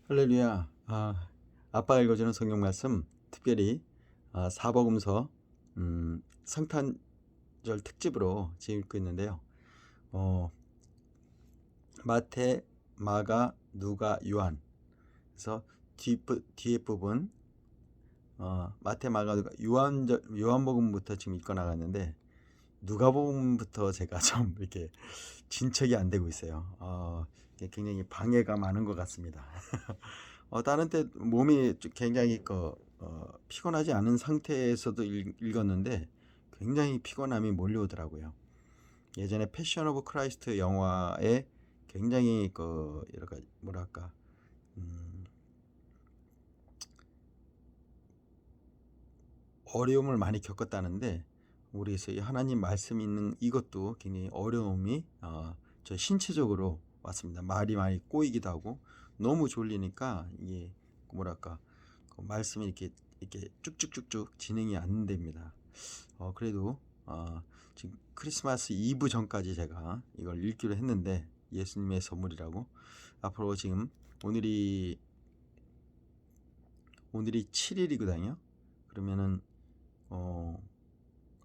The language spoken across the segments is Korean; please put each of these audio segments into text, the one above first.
할렐루야. 아빠가 읽어주는 성경 말씀, 특별히 사복음서 성탄절 특집으로 지금 읽고 있는데요. 마태, 마가, 누가, 요한. 그래서 뒤에 부분 마태, 마가, 누가, 요한복음부터 지금 읽고 나갔는데 누가복음부터 제가 좀 이렇게 진척이 안 되고 있어요. 굉장히 방해가 많은 것 같습니다. 다른 때 몸이 굉장히 피곤하지 않은 상태에서도 읽었는데 굉장히 피곤함이 몰려오더라고요. 예전에 패션 오브 크라이스트 영화에 굉장히 여러 가지 뭐랄까 어려움을 많이 겪었다는데 우리에서 하나님 말씀 있는 이것도 굉장히 어려움이 저 신체적으로 왔습니다. 말이 많이 꼬이기도 하고 너무 졸리니까 이게 뭐랄까 말씀이 이렇게 쭉쭉쭉쭉 진행이 안 됩니다. 그래도 지금 크리스마스 이브 전까지 제가 이걸 읽기로 했는데 예수님의 선물이라고 앞으로 지금 오늘이 7일이거든요. 그러면은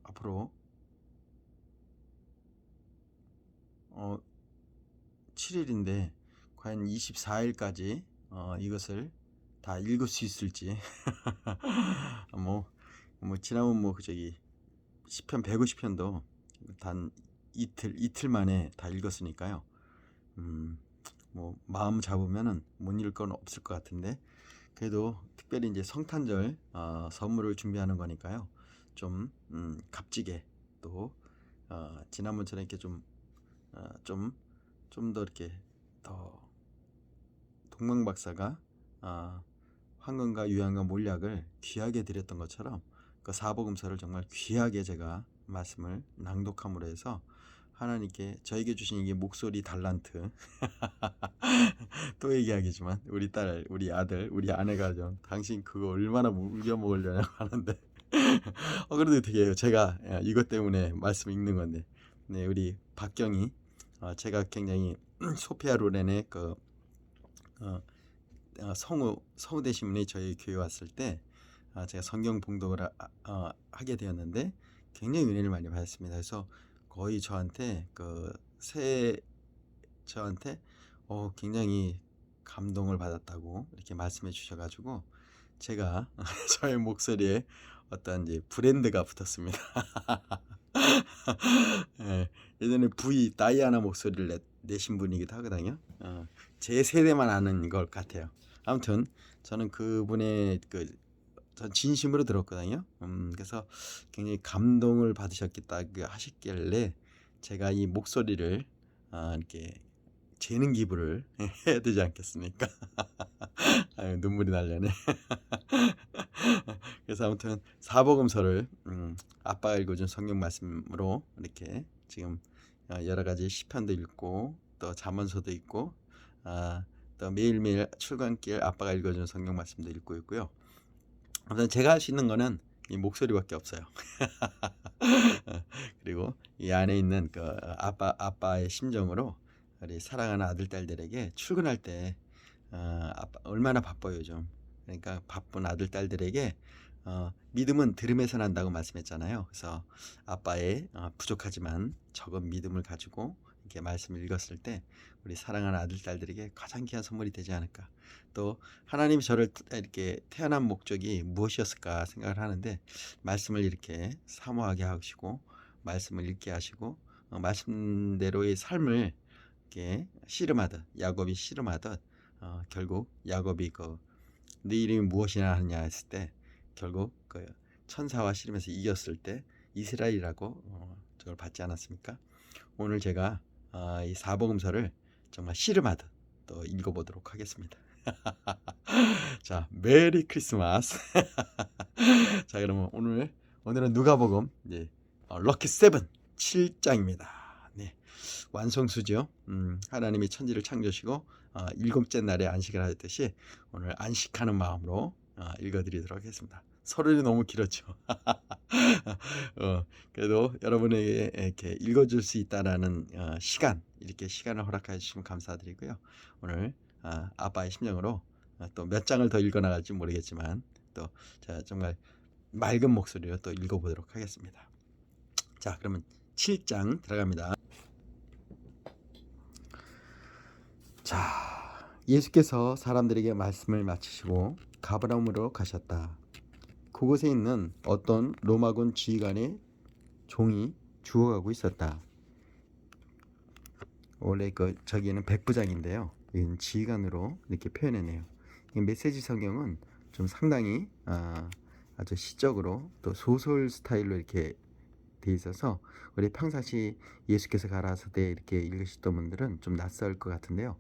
앞으로 7일인데 과연 24일까지 이것을 다 읽을 수 있을지 지난번 시편 150편도 단 이틀 만에 다 읽었으니까요. 마음 잡으면은 못 읽을 건 없을 것 같은데 그래도 특별히 이제 성탄절 선물을 준비하는 거니까요. 좀 값지게 또 지난번처럼 이렇게 좀 더 이렇게 더 동방 박사가 황금과 유향과 몰약을 귀하게 드렸던 것처럼 그 사복음서를 정말 귀하게 제가 말씀을 낭독함으로 해서 하나님께 저에게 주신 이게 목소리 달란트 또 얘기하겠지만 우리 딸, 우리 아들, 우리 아내가 좀 당신 그거 얼마나 울겨 먹으려냐고 하는데 그래도 되게 제가 이것 때문에 말씀 읽는 건데 네, 우리 박경이 제가 굉장히 소피아 로렌의 성우 되신 분이 저희 교회 왔을 때 제가 성경 봉독을 하게 되었는데 굉장히 은혜를 많이 받았습니다. 그래서 거의 저한테 저한테 굉장히 감동을 받았다고 이렇게 말씀해 주셔가지고 제가 저의 목소리에 어떤 이제 브랜드가 붙었습니다. 예, 예전에 다이아나 목소리를 내신 분이기도 하거든요. 제 세대만 아는 것 같아요. 아무튼 저는 그분의 전 진심으로 들었거든요. 그래서 굉장히 감동을 받으셨겠다 하셨길래 제가 이 목소리를 이렇게 재능 기부를 해야 되지 않겠습니까? 눈물이 날려네. 그래서 아무튼 사복음서를 아빠가 읽어준 성경 말씀으로 이렇게 지금 여러 가지 시편도 읽고 또 잠언서도 읽고 또 매일매일 출근길 아빠가 읽어준 성경 말씀도 읽고 있고요. 아무튼 제가 할 수 있는 거는 이 목소리밖에 없어요. 그리고 이 안에 있는 아빠의 심정으로 우리 사랑하는 아들 딸들에게 출근할 때 아빠 얼마나 바빠요 요즘. 그러니까 바쁜 아들 딸들에게 믿음은 들음에서 난다고 말씀했잖아요. 그래서 아빠의 부족하지만 적은 믿음을 가지고 이렇게 말씀을 읽었을 때 우리 사랑하는 아들 딸들에게 가장 귀한 선물이 되지 않을까. 또 하나님이 저를 이렇게 태어난 목적이 무엇이었을까 생각을 하는데 말씀을 이렇게 사모하게 하시고 말씀을 읽게 하시고 말씀대로의 삶을 이렇게 씨름하듯 야곱이 씨름하듯 결국 야곱이 네 이름이 무엇이냐 하느냐 했을 때 결국 천사와 씨름해서 이겼을 때 이스라엘이라고 저걸 받지 않았습니까? 오늘 제가 이 사복음서를 정말 씨름하듯 또 읽어보도록 하겠습니다. 자, 메리 크리스마스. 자, 그러면 오늘은 누가복음 럭키 7장입니다. 네, 완성수죠. 하나님이 천지를 창조시고 일곱째 날에 안식을 하셨듯이 오늘 안식하는 마음으로 읽어드리도록 하겠습니다. 서론이 너무 길었죠. 그래도 여러분에게 이렇게 읽어줄 수 있다라는 이렇게 시간을 허락해 주시면 감사드리고요. 오늘 아빠의 심정으로 또 몇 장을 더 읽어 나갈지 모르겠지만 또 제가 정말 맑은 목소리로 또 읽어보도록 하겠습니다. 자, 그러면 7장 들어갑니다. 자, 예수께서 사람들에게 말씀을 마치시고 가버나움으로 가셨다. 그곳에 있는 어떤 로마군 지휘관의 종이 죽어가고 있었다. 원래 저기는 백부장인데요. 이건 지휘관으로 이렇게 표현해내요. 이 메시지 성경은 좀 상당히 아주 시적으로 또 소설 스타일로 이렇게 돼 있어서 우리 평상시 예수께서 가라사대 이렇게 읽으시던 분들은 좀 낯설 것 같은데요.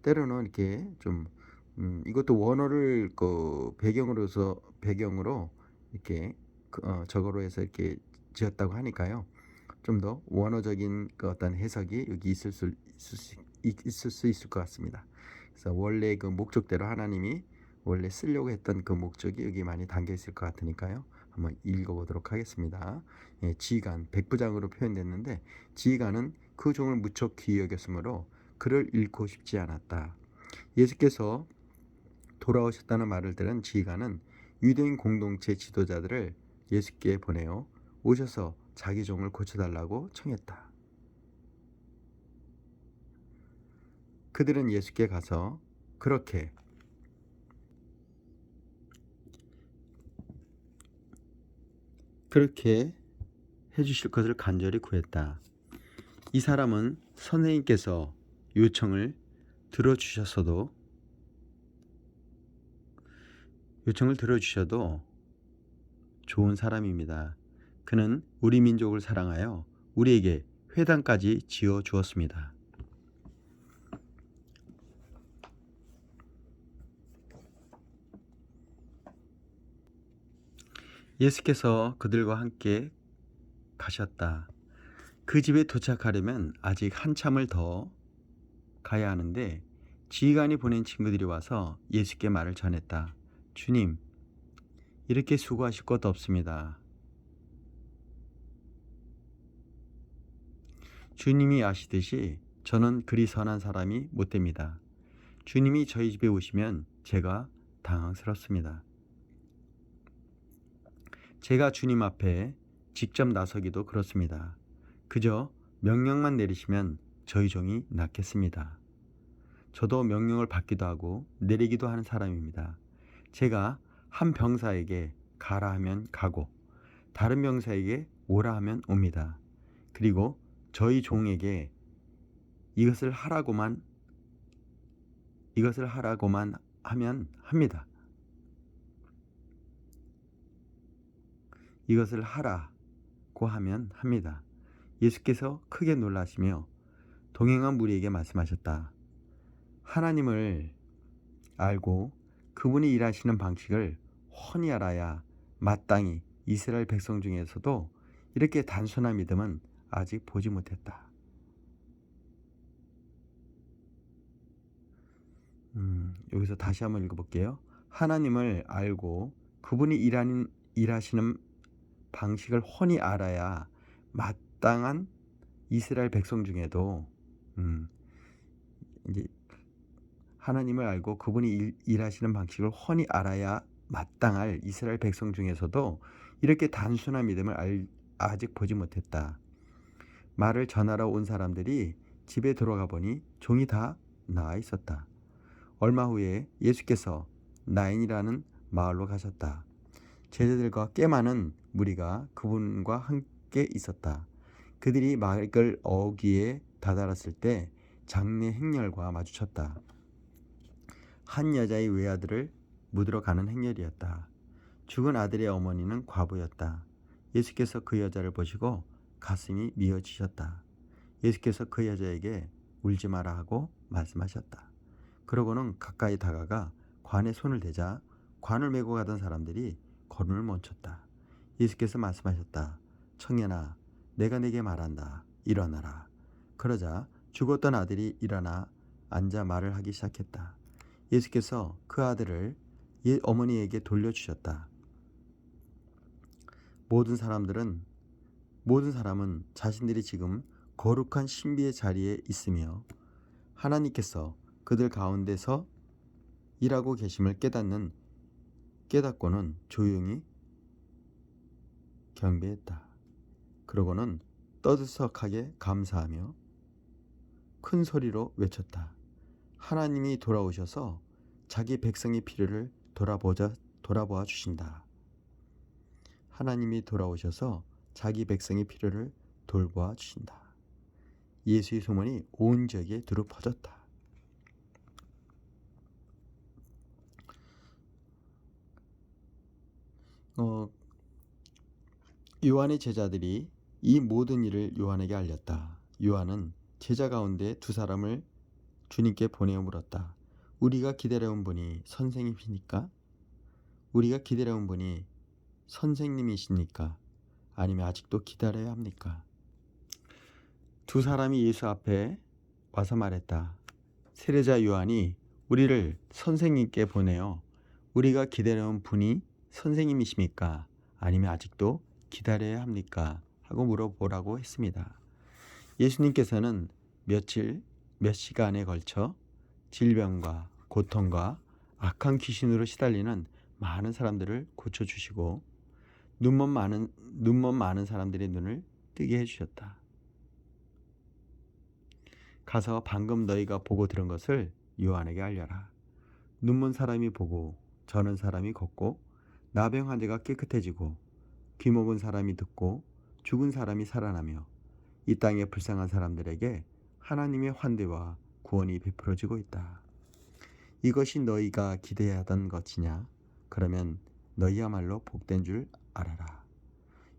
때로는 이렇게 좀 이것도 원어를 배경으로 이렇게 저거로 해서 이렇게 지었다고 하니까요. 좀 더 원어적인 어떤 해석이 여기 있을 수 있을 것 같습니다. 그래서 원래 그 목적대로 하나님이 원래 쓰려고 했던 그 목적이 여기 많이 담겨 있을 것 같으니까요. 한번 읽어보도록 하겠습니다. 예, 지휘관, 백부장으로 표현됐는데 지휘관은 그 종을 무척 귀히 여겼으므로 그를 잃고 싶지 않았다. 예수께서 돌아오셨다는 말을 들은 지휘관은 유대인 공동체 지도자들을 예수께 보내어 오셔서 자기 종을 고쳐달라고 청했다. 그들은 예수께 가서 그렇게 해주실 것을 간절히 구했다. 이 사람은 선생님께서 요청을 들어주셔도 좋은 사람입니다. 그는 우리 민족을 사랑하여 우리에게 회당까지 지어 주었습니다. 예수께서 그들과 함께 가셨다. 그 집에 도착하려면 아직 한참을 더 가야 하는데 지휘관이 보낸 친구들이 와서 예수께 말을 전했다. 주님, 이렇게 수고하실 것 없습니다. 주님이 아시듯이 저는 그리 선한 사람이 못 됩니다. 주님이 저희 집에 오시면 제가 당황스럽습니다. 제가 주님 앞에 직접 나서기도 그렇습니다. 그저 명령만 내리시면 저희 종이 낫겠습니다. 저도 명령을 받기도 하고 내리기도 하는 사람입니다. 제가 한 병사에게 가라 하면 가고 다른 병사에게 오라 하면 옵니다. 그리고 저희 종에게 이것을 하라고만 하면 합니다. 이것을 하라고 하면 합니다. 예수께서 크게 놀라시며 동행한 무리에게 말씀하셨다. 하나님을 알고 그분이 일하시는 방식을 훤히 알아야 마땅히 이스라엘 백성 중에서도 이렇게 단순한 믿음은 아직 보지 못했다. 여기서 다시 한번 읽어볼게요. 하나님을 알고 그분이 일하시는 방식을 훤히 알아야 마땅한 이스라엘 백성 중에도 이제 하나님을 알고 그분이 일하시는 방식을 훤히 알아야 마땅할 이스라엘 백성 중에서도 이렇게 단순한 믿음을 아직 보지 못했다. 말을 전하러 온 사람들이 집에 들어가 보니 종이 다 나와 있었다. 얼마 후에 예수께서 나인이라는 마을로 가셨다. 제자들과 꽤 많은 무리가 그분과 함께 있었다. 그들이 마을 어귀에 다다랐을 때 장례 행렬과 마주쳤다. 한 여자의 외아들을 묻으러 가는 행렬이었다. 죽은 아들의 어머니는 과부였다. 예수께서 그 여자를 보시고 가슴이 미어지셨다. 예수께서 그 여자에게 울지 마라 하고 말씀하셨다. 그러고는 가까이 다가가 관에 손을 대자 관을 메고 가던 사람들이 걸음을 멈췄다. 예수께서 말씀하셨다. 청년아, 내가 네게 말한다. 일어나라. 그러자 죽었던 아들이 일어나 앉아 말을 하기 시작했다. 예수께서 그 아들을 어머니에게 돌려주셨다. 모든 사람은 자신들이 지금 거룩한 신비의 자리에 있으며 하나님께서 그들 가운데서 일하고 계심을 깨닫고는 조용히 경배했다. 그러고는 떠들썩하게 감사하며 큰 소리로 외쳤다. 하나님이 돌아오셔서 자기 백성의 필요를 돌아보아 주신다. 하나님이 돌아오셔서 자기 백성의 필요를 돌보아 주신다. 예수의 소문이 온 지역에 두루 퍼졌다. 요한의 제자들이 이 모든 일을 요한에게 알렸다. 요한은 제자 가운데 두 사람을 주님께 보내어 물었다. 우리가 기다려온 분이 선생님이십니까? 우리가 기다려온 분이 선생님이십니까? 아니면 아직도 기다려야 합니까? 두 사람이 예수 앞에 와서 말했다. 세례자 요한이 우리를 선생님께 보내어 우리가 기다려온 분이 선생님이십니까? 아니면 아직도 기다려야 합니까? 하고 물어보라고 했습니다. 예수님께서는 몇 시간에 걸쳐 질병과 고통과 악한 귀신으로 시달리는 많은 사람들을 고쳐주시고 눈먼 많은 사람들의 눈을 뜨게 해주셨다. 가서 방금 너희가 보고 들은 것을 요한에게 알려라. 눈먼 사람이 보고 저는 사람이 걷고 나병 환자가 깨끗해지고 귀먹은 사람이 듣고 죽은 사람이 살아나며 이 땅에 불쌍한 사람들에게 하나님의 환대와 구원이 베풀어지고 있다. 이것이 너희가 기대하던 것이냐? 그러면 너희야말로 복된 줄 알아라.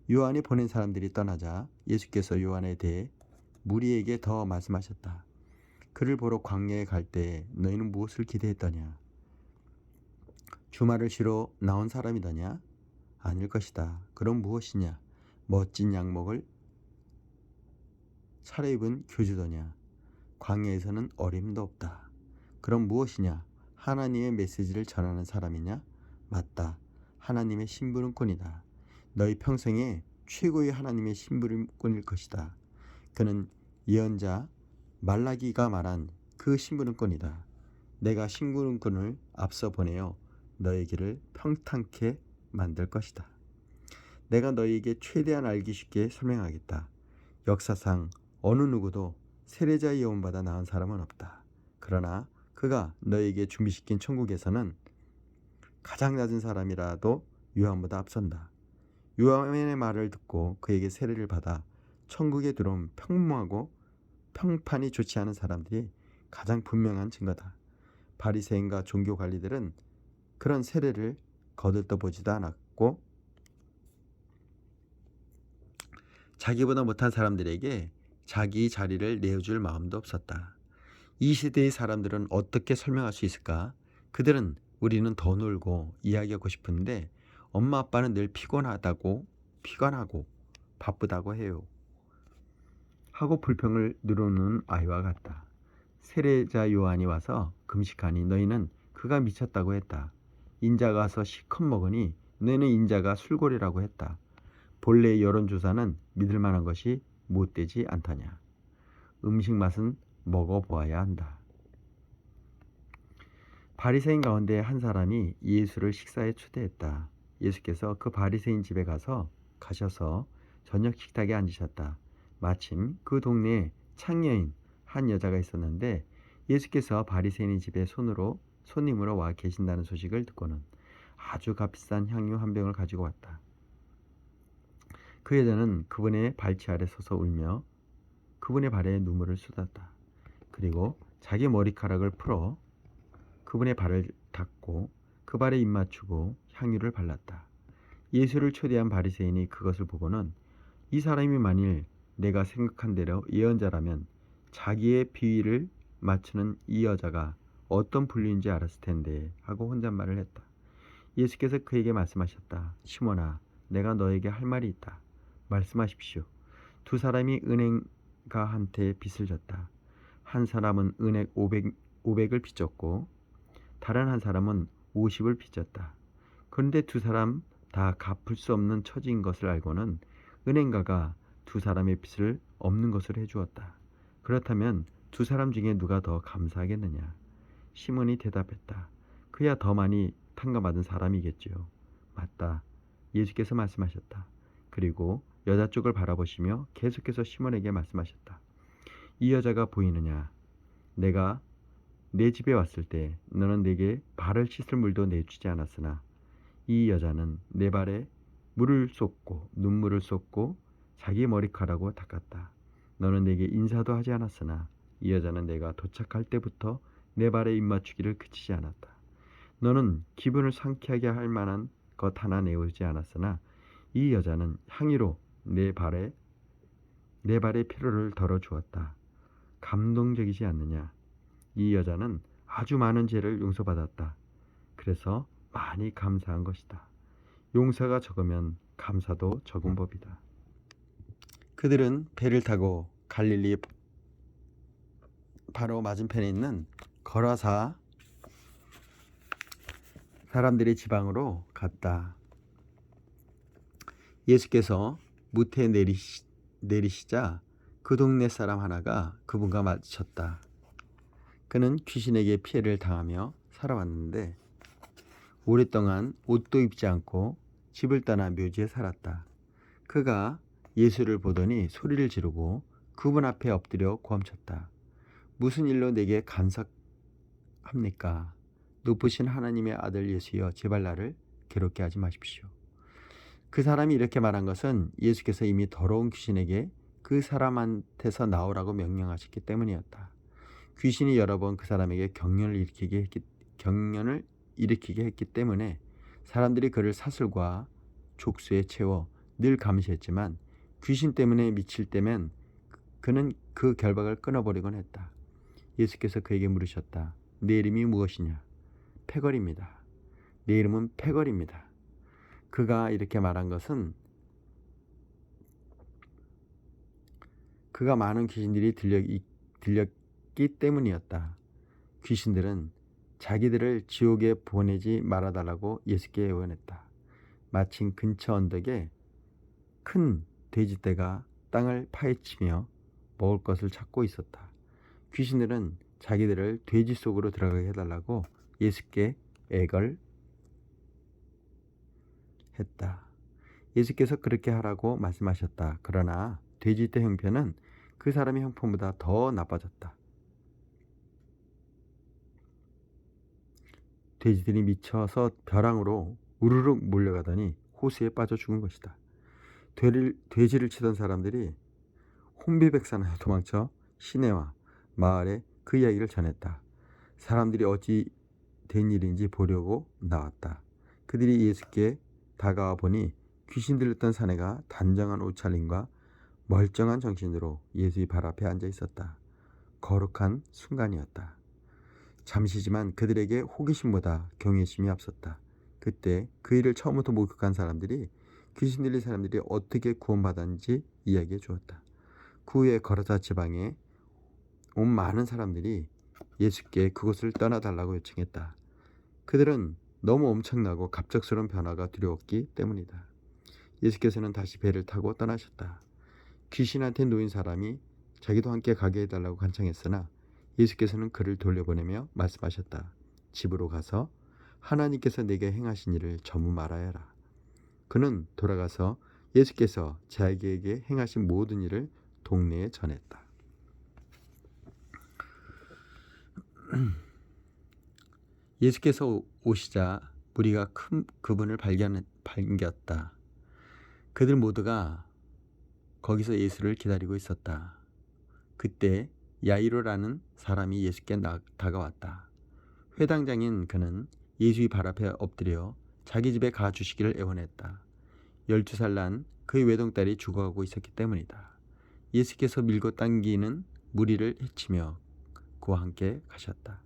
요한이 보낸 사람들이 떠나자 예수께서 요한에 대해 무리에게 더 말씀하셨다. 그를 보러 광야에 갈 때 너희는 무엇을 기대했더냐? 주말을 쉬러 나온 사람이더냐? 아닐 것이다. 그럼 무엇이냐? 멋진 양복을 차려입은 교주더냐? 광야에서는 어림도 없다. 그럼 무엇이냐? 하나님의 메시지를 전하는 사람이냐? 맞다. 하나님의 심부름꾼이다. 너희 평생에 최고의 하나님의 심부름꾼일 것이다. 그는 예언자 말라기가 말한 그 심부름꾼이다. 내가 심부름꾼을 앞서 보내어 너희 길을 평탄케 만들 것이다. 내가 너희에게 최대한 알기 쉽게 설명하겠다. 역사상 어느 누구도 세례자 예언보다 나은 사람은 없다. 그러나 그가 너희에게 준비시킨 천국에서는 가장 낮은 사람이라도 요한보다 앞선다. 요한의 말을 듣고 그에게 세례를 받아 천국에 들어온 평범하고 평판이 좋지 않은 사람들이 가장 분명한 증거다. 바리새인과 종교관리들은 그런 세례를 거들떠보지도 않았고 자기보다 못한 사람들에게 자기 자리를 내어줄 마음도 없었다. 이 시대의 사람들은 어떻게 설명할 수 있을까? 그들은 우리는 더 놀고 이야기하고 싶은데 엄마 아빠는 늘 피곤하고 바쁘다고 해요. 하고 불평을 누르는 아이와 같다. 세례자 요한이 와서 금식하니 너희는 그가 미쳤다고 했다. 인자가 와서 실컷 먹으니 너희는 인자가 술고래라고 했다. 본래의 여론조사는 믿을 만한 것이 못되지 않더냐. 음식 맛은 먹어보아야 한다. 바리새인 가운데 한 사람이 예수를 식사에 초대했다. 예수께서 그 바리새인 집에 가셔서 저녁 식탁에 앉으셨다. 마침 그 동네에 창녀인 한 여자가 있었는데 예수께서 바리새인 집에 손님으로 와 계신다는 소식을 듣고는 아주 값비싼 향유 한 병을 가지고 왔다. 그 여자는 그분의 발치 아래 서서 울며 그분의 발에 눈물을 쏟았다. 그리고 자기 머리카락을 풀어 그분의 발을 닦고 그 발에 입 맞추고 향유를 발랐다. 예수를 초대한 바리새인이 그것을 보고는 이 사람이 만일 내가 생각한 대로 예언자라면 자기의 비위를 맞추는 이 여자가 어떤 분류인지 알았을 텐데 하고 혼잣말을 했다. 예수께서 그에게 말씀하셨다. 시몬아, 내가 너에게 할 말이 있다. 말씀하십시오. 두 사람이 은행가한테 빚을 졌다. 한 사람은 은액 500을 빚졌고 다른 한 사람은 50을 빚졌다. 그런데 두 사람 다 갚을 수 없는 처지인 것을 알고는 은행가가 두 사람의 빚을 없는 것으로 해주었다. 그렇다면 두 사람 중에 누가 더 감사하겠느냐? 시몬이 대답했다. 그야 더 많이 탕감받은 사람이겠지요. 맞다. 예수께서 말씀하셨다. 그리고 여자 쪽을 바라보시며 계속해서 시몬에게 말씀하셨다. 이 여자가 보이느냐? 내가 내 집에 왔을 때 너는 내게 발을 씻을 물도 내주지 않았으나 이 여자는 내 발에 물을 쏟고 눈물을 쏟고 자기 머리카락으로 닦았다. 너는 내게 인사도 하지 않았으나 이 여자는 내가 도착할 때부터 내 발에 입맞추기를 그치지 않았다. 너는 기분을 상쾌하게 할 만한 것 하나 내오지 않았으나 이 여자는 향유로 내 발에 피로를 덜어주었다. 감동적이지 않느냐? 이 여자는 아주 많은 죄를 용서받았다. 그래서 많이 감사한 것이다. 용서가 적으면 감사도 적은 법이다. 그들은 배를 타고 갈릴리 바로 맞은편에 있는 거라사 사람들의 지방으로 갔다. 예수께서 무태에 내리시자 그 동네 사람 하나가 그분과 마주쳤다. 그는 귀신에게 피해를 당하며 살아왔는데 오랫동안 옷도 입지 않고 집을 떠나 묘지에 살았다. 그가 예수를 보더니 소리를 지르고 그분 앞에 엎드려 고함쳤다. 무슨 일로 내게 간섭합니까? 높으신 하나님의 아들 예수여, 제발 나를 괴롭게 하지 마십시오. 그 사람이 이렇게 말한 것은 예수께서 이미 더러운 귀신에게 그 사람한테서 나오라고 명령하셨기 때문이었다. 귀신이 여러 번 그 사람에게 경련을 일으키게 했기 때문에 사람들이 그를 사슬과 족수에 채워 늘 감시했지만 귀신 때문에 미칠 때면 그는 그 결박을 끊어버리곤 했다. 예수께서 그에게 물으셨다. 내 이름이 무엇이냐? 패걸입니다. 내 이름은 패걸입니다. 그가 이렇게 말한 것은 그가 많은 귀신들이 들렸기 때문이었다. 귀신들은 자기들을 지옥에 보내지 말아달라고 예수께 애원했다. 마침 근처 언덕에 큰 돼지떼가 땅을 파헤치며 먹을 것을 찾고 있었다. 귀신들은 자기들을 돼지 속으로 들어가게 해달라고 예수께 애걸했다. 예수께서 그렇게 하라고 말씀하셨다. 그러나 돼지떼 형편은 그 사람의 형편보다 더 나빠졌다. 돼지들이 미쳐서 벼랑으로 우르륵 몰려가더니 호수에 빠져 죽은 것이다. 돼지를 치던 사람들이 혼비백산하여 도망쳐 시내와 마을에 그 이야기를 전했다. 사람들이 어찌 된 일인지 보려고 나왔다. 그들이 예수께 다가와 보니 귀신 들렸던 사내가 단정한 옷차림과 멀쩡한 정신으로 예수의 발 앞에 앉아 있었다. 거룩한 순간이었다. 잠시지만 그들에게 호기심보다 경외심이 앞섰다. 그때 그 일을 처음부터 목격한 사람들이 귀신 들린 사람들이 어떻게 구원받았는지 이야기해 주었다. 그 후에 거라사 지방에 온 많은 사람들이 예수께 그곳을 떠나달라고 요청했다. 그들은 너무 엄청나고 갑작스러운 변화가 두려웠기 때문이다. 예수께서는 다시 배를 타고 떠나셨다. 귀신한테 놓인 사람이 자기도 함께 가게 해달라고 간청했으나 예수께서는 그를 돌려보내며 말씀하셨다. 집으로 가서 하나님께서 내게 행하신 일을 전부 말하여라 하라. 그는 돌아가서 예수께서 자기에게 행하신 모든 일을 동네에 전했다. 예수께서 오시자 무리가 그분을 반겼다. 그들 모두가 거기서 예수를 기다리고 있었다. 그때 야이로라는 사람이 예수께 다가왔다. 회당장인 그는 예수의 발 앞에 엎드려 자기 집에 가주시기를 애원했다. 12살 난 그의 외동딸이 죽어가고 있었기 때문이다. 예수께서 밀고 당기는 무리를 해치며 그와 함께 가셨다.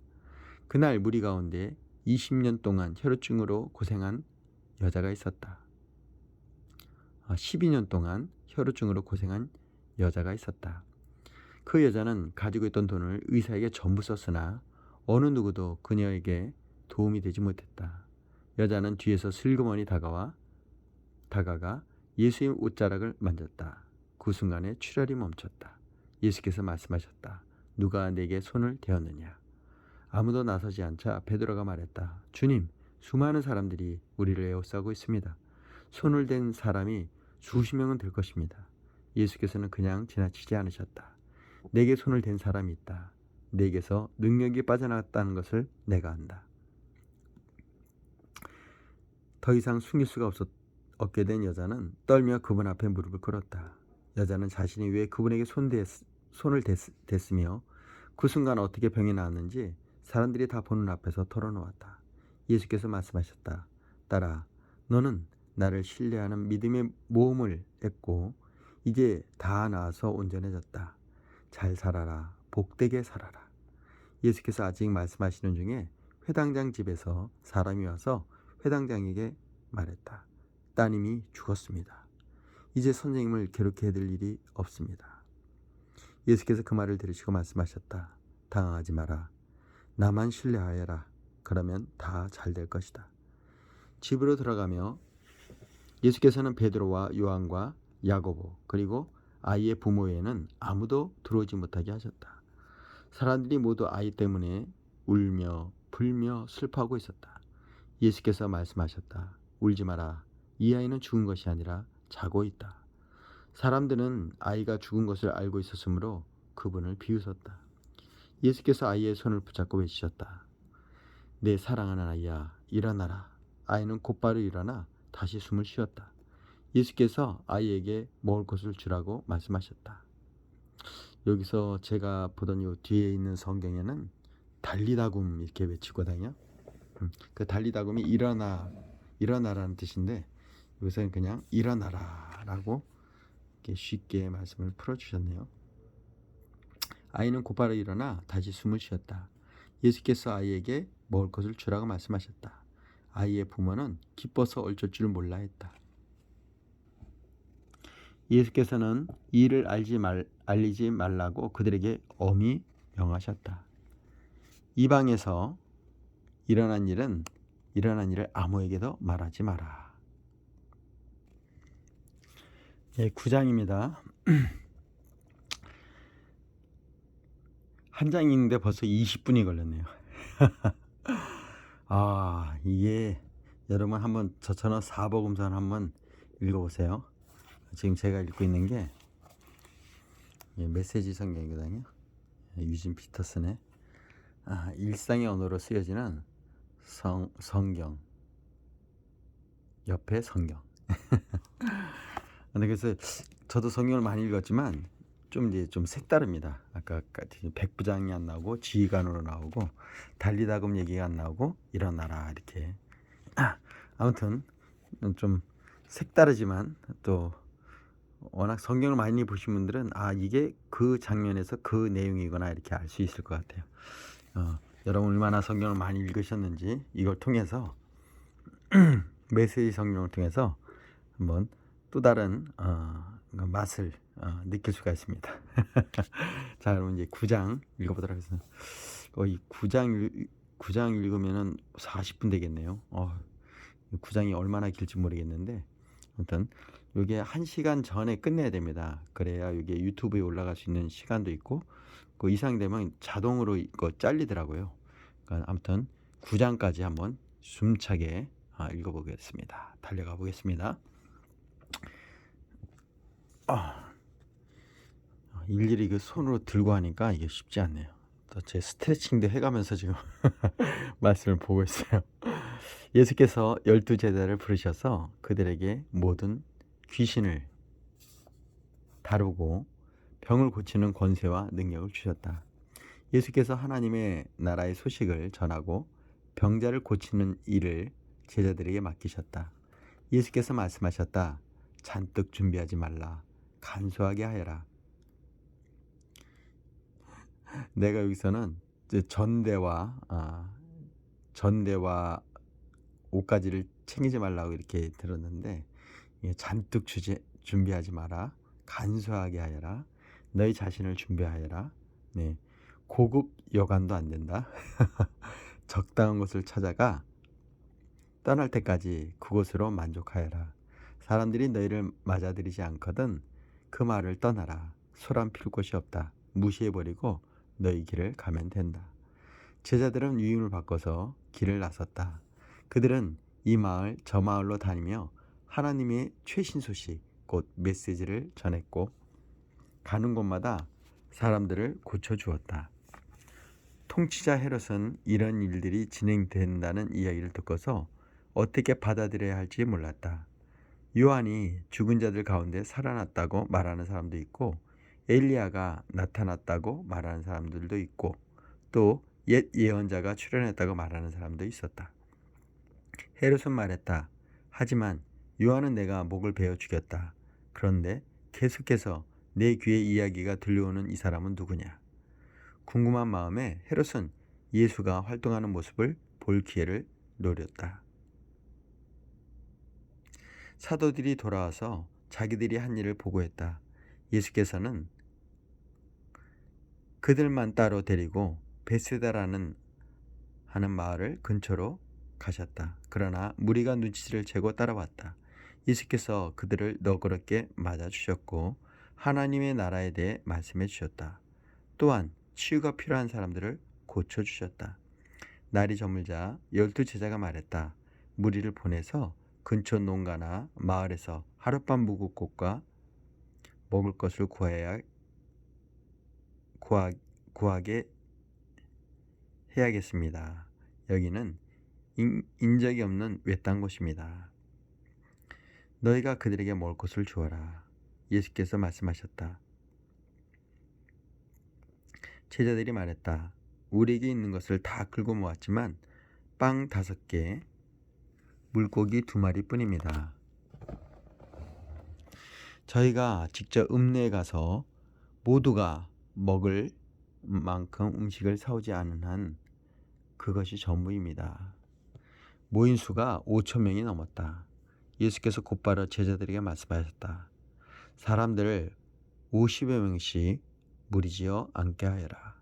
그날 무리 가운데 20년 동안 혈우증으로 고생한 여자가 있었다. 12년 동안 혈우증으로 고생한 여자가 있었다. 그 여자는 가지고 있던 돈을 의사에게 전부 썼으나 어느 누구도 그녀에게 도움이 되지 못했다. 여자는 뒤에서 슬그머니 다가가 예수의 옷자락을 만졌다. 그 순간에 출혈이 멈췄다. 예수께서 말씀하셨다. 누가 내게 손을 대었느냐? 아무도 나서지 않자 베드로가 말했다. 주님, 수많은 사람들이 우리를 에워싸고 있습니다. 손을 댄 사람이 수십 명은 될 것입니다. 예수께서는 그냥 지나치지 않으셨다. 내게 손을 댄 사람이 있다. 내게서 능력이 빠져나갔다는 것을 내가 안다. 더 이상 숨길 수가 없게 된 여자는 떨며 그분 앞에 무릎을 꿇었다. 여자는 자신이 왜 그분에게 손을 댔으며 그 순간 어떻게 병이 나았는지 사람들이 다 보는 앞에서 털어놓았다. 예수께서 말씀하셨다. 딸아, 너는 나를 신뢰하는 믿음의 모험을 했고 이제 다 나아서 온전해졌다. 잘 살아라. 복되게 살아라. 예수께서 아직 말씀하시는 중에 회당장 집에서 사람이 와서 회당장에게 말했다. 따님이 죽었습니다. 이제 선생님을 괴롭게 해드릴 일이 없습니다. 예수께서 그 말을 들으시고 말씀하셨다. 당황하지 마라. 나만 신뢰하여라. 그러면 다 잘 될 것이다. 집으로 들어가며 예수께서는 베드로와 요한과 야고보 그리고 아이의 부모 외에는 아무도 들어오지 못하게 하셨다. 사람들이 모두 아이 때문에 울며 불며 슬퍼하고 있었다. 예수께서 말씀하셨다. 울지 마라. 이 아이는 죽은 것이 아니라 자고 있다. 사람들은 아이가 죽은 것을 알고 있었으므로 그분을 비웃었다. 예수께서 아이의 손을 붙잡고 외치셨다. 내 사랑하는 아이야, 일어나라. 아이는 곧바로 일어나 다시 숨을 쉬었다. 예수께서 아이에게 먹을 것을 주라고 말씀하셨다. 여기서 제가 보던 요 뒤에 있는 성경에는 달리다굼 이렇게 외치거든요. 그 달리다굼이 일어나라는 뜻인데 여기서는 그냥 일어나라라고 이렇게 쉽게 말씀을 풀어주셨네요. 아이는 곧바로 일어나 다시 숨을 쉬었다. 예수께서 아이에게 먹을 것을 주라고 말씀하셨다. 아이의 부모는 기뻐서 어쩔 줄 몰라 했다. 예수께서는 이 일을 알리지 말라고 그들에게 엄히 명하셨다. 이방에서 일어난 일을 아무에게도 말하지 마라. 예, 9장입니다. 한 장 읽는데 벌써 20분이 걸렸네요. 이게 여러분 한번 저처럼 사복음서를 한번 읽어보세요. 지금 제가 읽고 있는 게 메시지 성경이거든요. 유진 피터슨의 일상의 언어로 쓰여지는 성경 옆에 성경. 그래서 저도 성경을 많이 읽었지만 좀 색다릅니다. 아까 백부장이 안 나오고 지휘관으로 나오고 달리다굼 얘기가 안 나오고 일어나라 이렇게. 아무튼 좀 색다르지만 또 워낙 성경을 많이 보신 분들은 이게 그 장면에서 그 내용이구나 이렇게 알 수 있을 것 같아요. 여러분 얼마나 성경을 많이 읽으셨는지 이걸 통해서 메시지 성경을 통해서 한번 또 다른 맛을 느낄 수가 있습니다. 자, 여러분 이제 9장 읽어보도록 하겠습니다. 이 9장 읽으면은 40분 되겠네요. 9장이 얼마나 길지 모르겠는데 아무튼 이게 1시간 전에 끝내야 됩니다. 그래야 이게 유튜브에 올라갈 수 있는 시간도 있고 그 이상 되면 자동으로 이거 잘리더라고요. 그러니까 아무튼 9장까지 한번 숨차게 읽어보겠습니다. 달려가 보겠습니다. 일일이 그 손으로 들고 하니까 이게 쉽지 않네요. 또 제 스트레칭도 해가면서 지금 말씀을 보고 있어요. 예수께서 12제자를 부르셔서 그들에게 모든 귀신을 다루고 병을 고치는 권세와 능력을 주셨다. 예수께서 하나님의 나라의 소식을 전하고 병자를 고치는 일을 제자들에게 맡기셨다. 예수께서 말씀하셨다. 잔뜩 준비하지 말라. 간소하게 하여라. 내가 여기서는 전대와 옷가지를 챙기지 말라고 이렇게 들었는데 잔뜩 준비하지 마라. 간소하게 하여라. 너희 자신을 준비하여라. 네, 고급 여관도 안 된다. 적당한 곳을 찾아가 떠날 때까지 그곳으로 만족하여라. 사람들이 너희를 맞아들이지 않거든 그 말을 떠나라. 소란 필 곳이 없다. 무시해버리고 너희 길을 가면 된다. 제자들은 유임을 바꿔서 길을 나섰다. 그들은 이 마을 저 마을로 다니며 하나님의 최신 소식 곧 메시지를 전했고 가는 곳마다 사람들을 고쳐주었다. 통치자 헤롯은 이런 일들이 진행된다는 이야기를 듣고서 어떻게 받아들여야 할지 몰랐다. 요한이 죽은 자들 가운데 살아났다고 말하는 사람도 있고 엘리야가 나타났다고 말하는 사람들도 있고 또 옛 예언자가 출현했다고 말하는 사람도 있었다. 헤롯은 말했다. 하지만 요한은 내가 목을 베어 죽였다. 그런데 계속해서 내 귀에 이야기가 들려오는 이 사람은 누구냐? 궁금한 마음에 헤롯은 예수가 활동하는 모습을 볼 기회를 노렸다. 사도들이 돌아와서 자기들이 한 일을 보고했다. 예수께서는 그들만 따로 데리고 베세다라는 하는 마을을 근처로 가셨다. 그러나 무리가 눈치를 채고 따라왔다. 예수께서 그들을 너그럽게 맞아주셨고 하나님의 나라에 대해 말씀해 주셨다. 또한 치유가 필요한 사람들을 고쳐주셨다. 날이 저물자 12제자가 말했다. 무리를 보내서 근처 농가나 마을에서 하룻밤 묵을 곳과 먹을 것을 구하게 해야겠습니다. 여기는 인적이 없는 외딴 곳입니다. 너희가 그들에게 먹을 것을 주어라. 예수께서 말씀하셨다. 제자들이 말했다. 우리에게 있는 것을 다 긁어 모았지만 빵 5개, 물고기 2마리 뿐입니다. 저희가 직접 읍내에 가서 모두가 먹을 만큼 음식을 사오지 않은 한 그것이 전부입니다. 모인 수가 5,000명이 넘었다. 예수께서 곧바로 제자들에게 말씀하셨다. 사람들을 50여 명씩 무리지어 앉게 하여라.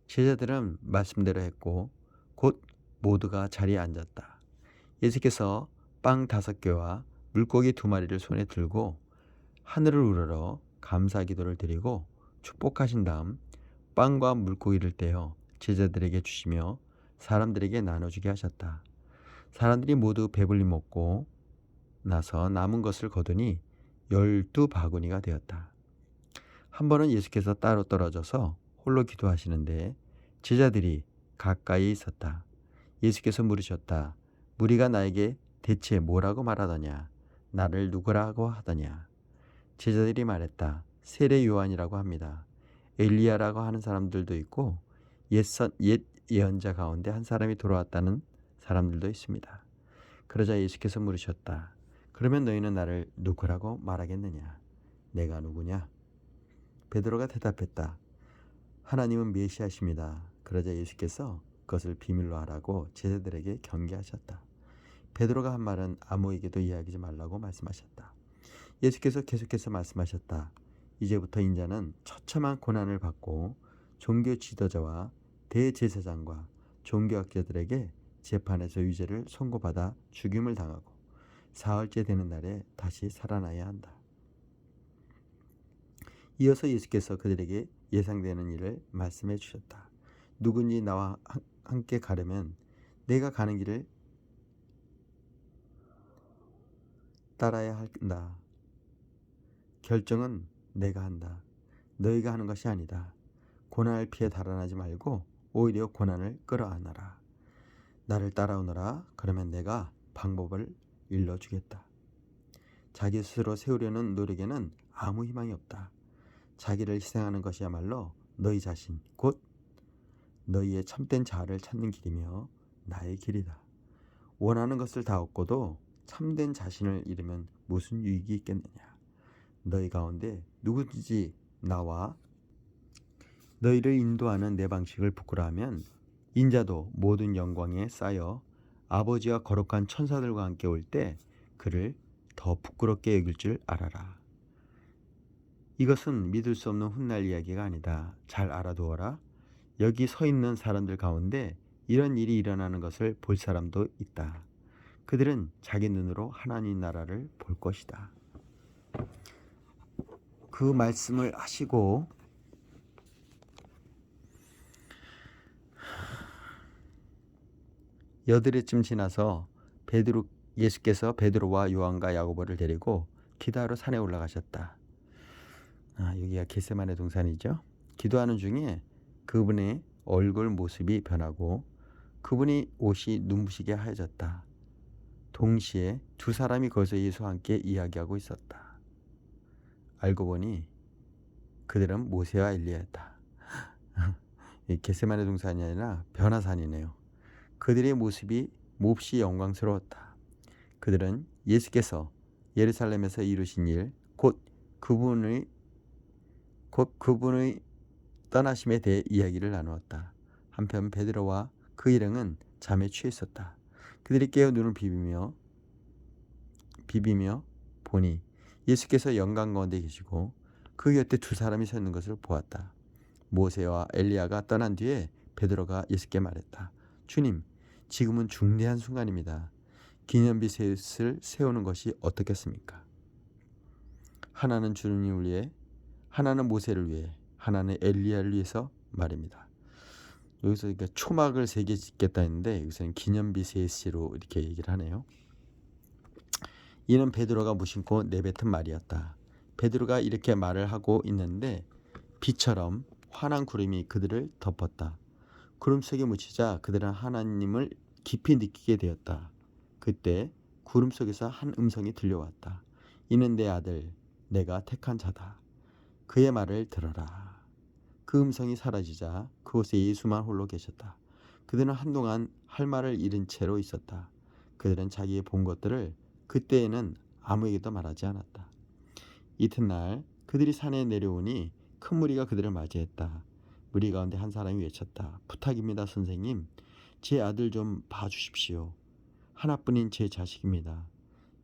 제자들은 말씀대로 했고 곧 모두가 자리에 앉았다. 예수께서 빵 5개와 물고기 2마리를 손에 들고 하늘을 우러러 감사 기도를 드리고 축복하신 다음 빵과 물고기를 떼어 제자들에게 주시며 사람들에게 나눠주게 하셨다. 사람들이 모두 배불리 먹고 나서 남은 것을 거두니 12바구니가 되었다. 한 번은 예수께서 따로 떨어져서 홀로 기도하시는데 제자들이 가까이 있었다. 예수께서 물으셨다. 무리가 나에게 대체 뭐라고 말하더냐? 나를 누구라고 하더냐? 제자들이 말했다. 세례 요한이라고 합니다. 엘리야라고 하는 사람들도 있고 옛 예언자 가운데 한 사람이 돌아왔다는 사람들도 있습니다. 그러자 예수께서 물으셨다. 그러면 너희는 나를 누구라고 말하겠느냐? 내가 누구냐? 베드로가 대답했다. 하나님은 메시아십니다. 그러자 예수께서 그것을 비밀로 하라고 제자들에게 경계하셨다. 베드로가 한 말은 아무에게도 이야기하지 말라고 말씀하셨다. 예수께서 계속해서 말씀하셨다. 이제부터 인자는 처참한 고난을 받고 종교 지도자와 대제사장과 종교학자들에게 재판에서 유죄를 선고받아 죽임을 당하고 사흘째 되는 날에 다시 살아나야 한다. 이어서 예수께서 그들에게 예상되는 일을 말씀해 주셨다. 누군지 나와 함께 가려면 내가 가는 길을 따라야 한다. 결정은 내가 한다. 너희가 하는 것이 아니다. 고난을 피해 달아나지 말고 오히려 고난을 끌어안아라. 나를 따라오너라. 그러면 내가 방법을 일러주겠다. 자기 스스로 세우려는 노력에는 아무 희망이 없다. 자기를 희생하는 것이야말로 너희 자신, 곧 너희의 참된 자아를 찾는 길이며 나의 길이다. 원하는 것을 다 얻고도 참된 자신을 잃으면 무슨 유익이 있겠느냐. 너희 가운데 누구든지 나와 너희를 인도하는 내 방식을 부끄러워하면 인자도 모든 영광에 쌓여 아버지와 거룩한 천사들과 함께 올 때 그를 더 부끄럽게 여길 줄 알아라. 이것은 믿을 수 없는 훗날 이야기가 아니다. 잘 알아두어라. 여기 서 있는 사람들 가운데 이런 일이 일어나는 것을 볼 사람도 있다. 그들은 자기 눈으로 하나님 나라를 볼 것이다. 그 말씀을 하시고 여드레쯤 지나서 예수께서 베드로와 요한과 야고보를 데리고 기도하러 산에 올라가셨다. 여기가 겟세마네 동산이죠. 기도하는 중에 그분의 얼굴 모습이 변하고 그분이 옷이 눈부시게 하얘졌다. 동시에 두 사람이 거기서 예수와 함께 이야기하고 있었다. 알고 보니 그들은 모세와 엘리야였다. 겟세마네 동산이 아니라 변화산이네요. 그들의 모습이 몹시 영광스러웠다. 그들은 예수께서 예루살렘에서 이루신 일, 곧 그분의 떠나심에 대해 이야기를 나누었다. 한편 베드로와 그 일행은 잠에 취해 있었다. 그들이 깨어 눈을 비비며 보니 예수께서 영광 가운데 계시고 그 곁에 두 사람이 서 있는 것을 보았다. 모세와 엘리야가 떠난 뒤에 베드로가 예수께 말했다. 주님, 지금은 중대한 순간입니다. 기념비 셋을 세우는 것이 어떻겠습니까? 하나는 주님을 위해, 하나는 모세를 위해, 하나는 엘리야를 위해서 말입니다. 여기서 초막을 3개 짓겠다 했는데 여기서는 기념비 셋으로 이렇게 얘기를 하네요. 이는 베드로가 무심코 내뱉은 말이었다. 베드로가 이렇게 말을 하고 있는데 비처럼 환한 구름이 그들을 덮었다. 구름 속에 묻히자 그들은 하나님을 깊이 느끼게 되었다. 그때 구름 속에서 한 음성이 들려왔다. 이는 내 아들, 내가 택한 자다. 그의 말을 들어라. 그 음성이 사라지자 그곳에 예수만 홀로 계셨다. 그들은 한동안 할 말을 잃은 채로 있었다. 그들은 자기의 본 것들을 그때에는 아무에게도 말하지 않았다. 이튿날 그들이 산에 내려오니 큰 무리가 그들을 맞이했다. 무리 가운데 한 사람이 외쳤다. 부탁입니다, 선생님. 제 아들 좀 봐주십시오. 하나뿐인 제 자식입니다.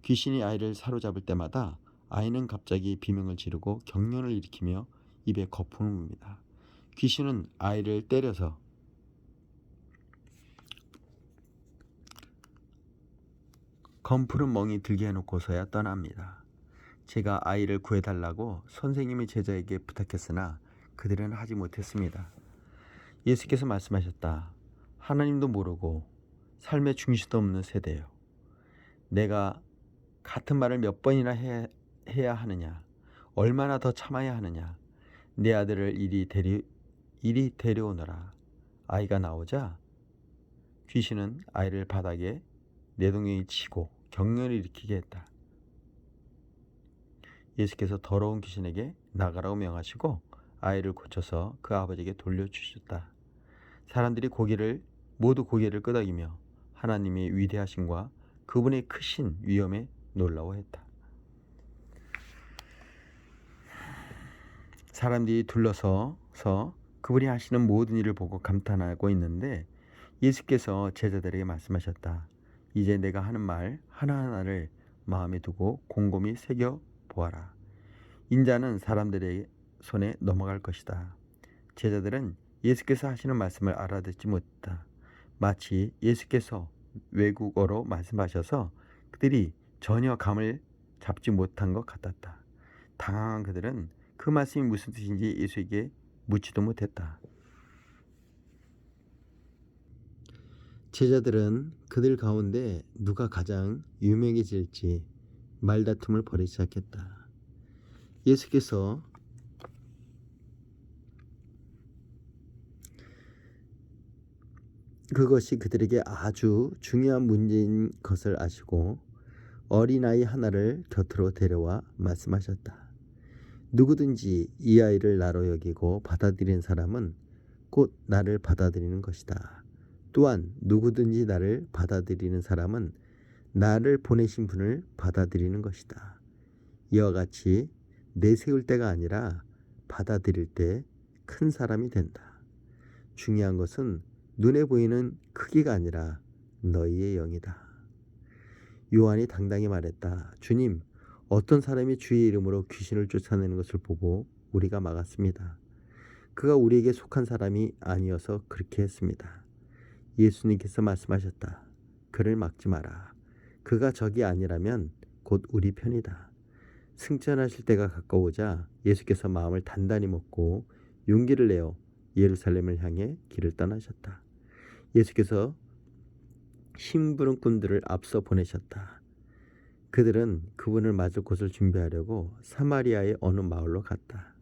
귀신이 아이를 사로잡을 때마다 아이는 갑자기 비명을 지르고 경련을 일으키며 입에 거품을 뭅니다. 귀신은 아이를 때려서 검푸른 멍이 들게 해놓고서야 떠납니다. 제가 아이를 구해달라고 선생님의 제자에게 부탁했으나 그들은 하지 못했습니다. 예수께서 말씀하셨다. 하나님도 모르고 삶의 중심도 없는 세대요. 내가 같은 말을 몇 번이나 해야 하느냐? 얼마나 더 참아야 하느냐? 내 아들을 이리 데려오너라. 아이가 나오자 귀신은 아이를 바닥에 내동댕이 치고 경련을 일으키게 했다. 예수께서 더러운 귀신에게 나가라고 명하시고 아이를 고쳐서 그 아버지에게 돌려주셨다. 사람들이 모두 고개를 끄덕이며 하나님의 위대하심과 그분의 크신 위엄에 놀라워했다. 사람들이 둘러서서 그분이 하시는 모든 일을 보고 감탄하고 있는데 예수께서 제자들에게 말씀하셨다. 이제 내가 하는 말 하나하나를 마음에 두고 곰곰이 새겨보아라. 인자는 사람들의 손에 넘어갈 것이다. 제자들은 예수께서 하시는 말씀을 알아듣지 못했다. 마치 예수께서 외국어로 말씀하셔서 그들이 전혀 감을 잡지 못한 것 같았다. 당황한 그들은 그 말씀이 무슨 뜻인지 예수에게 묻지도 못했다. 제자들은 그들 가운데 누가 가장 유명해질지 말다툼을 벌이기 시작했다. 예수께서 그것이 그들에게 아주 중요한 문제인 것을 아시고 어린아이 하나를 곁으로 데려와 말씀하셨다. 누구든지 이 아이를 나로 여기고 받아들이는 사람은 곧 나를 받아들이는 것이다. 또한 누구든지 나를 받아들이는 사람은 나를 보내신 분을 받아들이는 것이다. 이와 같이 내세울 때가 아니라 받아들일 때 큰 사람이 된다. 중요한 것은 눈에 보이는 크기가 아니라 너희의 영이다. 요한이 당당히 말했다. 주님, 어떤 사람이 주의 이름으로 귀신을 쫓아내는 것을 보고 우리가 막았습니다. 그가 우리에게 속한 사람이 아니어서 그렇게 했습니다. 예수님께서 말씀하셨다. 그를 막지 마라. 그가 적이 아니라면 곧 우리 편이다. 승천하실 때가 가까우자 예수께서 마음을 단단히 먹고 용기를 내어 예루살렘을 향해 길을 떠나셨다. 예수께서 심부름꾼들을 앞서 보내셨다. 그들은 그분을 맞을 곳을 준비하려고 사마리아의 어느 마을로 갔다.